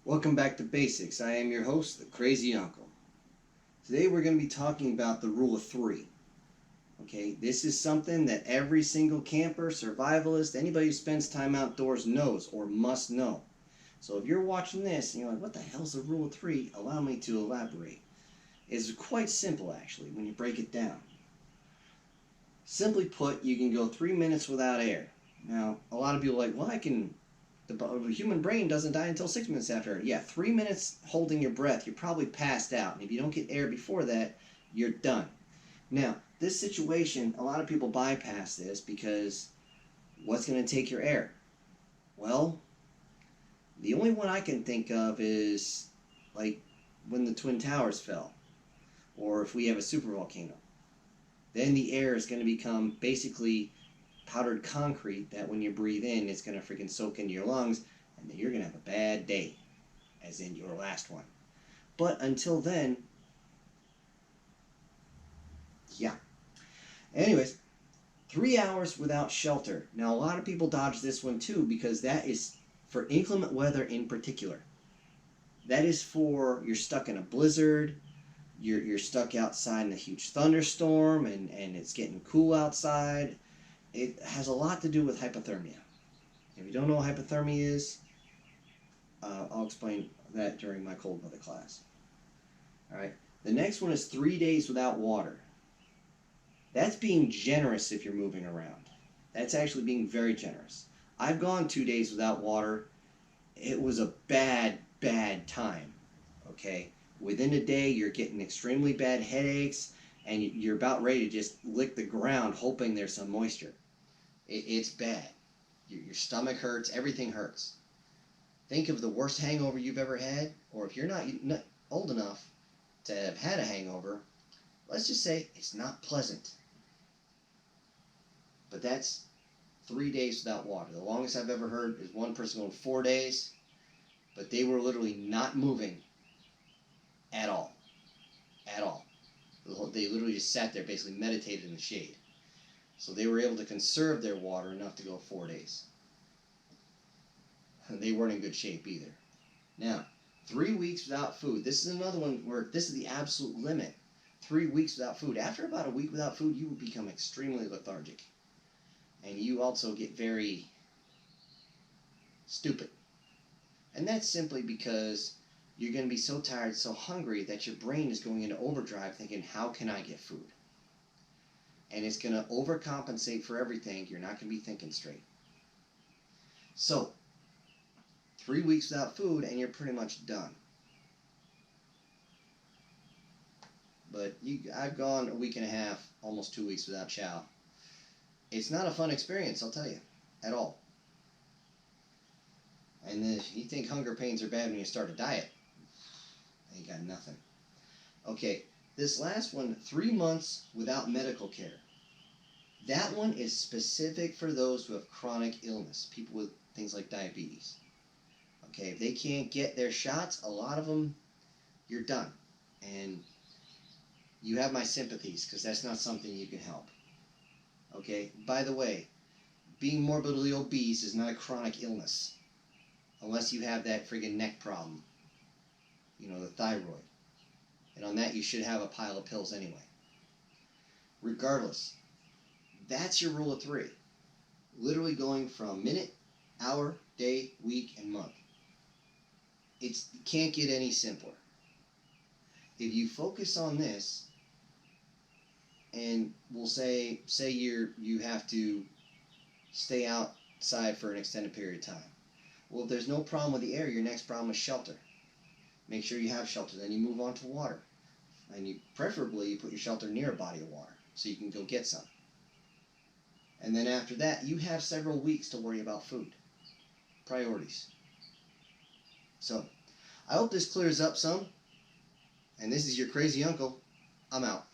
Welcome back to Basics. I am your host, the Crazy Uncle. Today we're going to be talking about the rule of three. Okay, this is something that every single camper, survivalist, anybody who spends time outdoors knows or must know. So if you're watching this and you're like, what the hell's the rule of three? Allow me to elaborate. It's quite simple actually when you break it down. Simply put, you can go 3 minutes without air. Now, a lot of people are like, well, the human brain doesn't die until 6 minutes after. Yeah, 3 minutes holding your breath, you're probably passed out. And if you don't get air before that, you're done. Now, this situation, a lot of people bypass this because what's going to take your air? Well, the only one I can think of is like when the Twin Towers fell, or if we have a supervolcano. Then the air is going to become basically powdered concrete that when you breathe in, it's going to freaking soak into your lungs, and then you're going to have a bad day, as in your last one. But until then, yeah. Anyways, 3 hours without shelter. Now, a lot of people dodge this one too because that is for inclement weather in particular. That is for you're stuck in a blizzard, you're stuck outside in a huge thunderstorm, and it's getting cool outside. It has a lot to do with hypothermia. If you don't know what hypothermia is, I'll explain that during my cold weather class. All right. The next one is 3 days without water. That's being generous if you're moving around. That's actually being very generous. I've gone 2 days without water. It was a bad, bad time. Okay. Within a day, you're getting extremely bad headaches, and you're about ready to just lick the ground hoping there's some moisture. It's bad. Your stomach hurts. Everything hurts. Think of the worst hangover you've ever had, or if you're not old enough to have had a hangover, let's just say it's not pleasant. But that's 3 days without water. The longest I've ever heard is one person going 4 days, but they were literally not moving at all. At all. They literally just sat there, basically meditated in the shade. So they were able to conserve their water enough to go 4 days. They weren't in good shape either. Now, 3 weeks without food. This is another one where this is the absolute limit. 3 weeks without food. After about a week without food, you will become extremely lethargic. And you also get very stupid. And that's simply because you're going to be so tired, so hungry, that your brain is going into overdrive thinking, how can I get food? And it's going to overcompensate for everything. You're not going to be thinking straight. So, 3 weeks without food and you're pretty much done. But I've gone a week and a half, almost 2 weeks without chow. It's not a fun experience, I'll tell you, at all. And if you think hunger pains are bad when you start a diet, you got nothing. Okay. This last one, 3 months without medical care. That one is specific for those who have chronic illness, people with things like diabetes. Okay, if they can't get their shots, a lot of them, you're done. And you have my sympathies because that's not something you can help. Okay, by the way, being morbidly obese is not a chronic illness unless you have that friggin' neck problem, the thyroid. And on that, you should have a pile of pills anyway. Regardless, that's your rule of three. Literally going from minute, hour, day, week, and month. It can't get any simpler. If you focus on this, and we'll say you have to stay outside for an extended period of time. Well, if there's no problem with the air, your next problem is shelter. Make sure you have shelter. Then you move on to water. And preferably you put your shelter near a body of water so you can go get some. And then after that, you have several weeks to worry about food. Priorities. So, I hope this clears up some. And this is your crazy uncle. I'm out.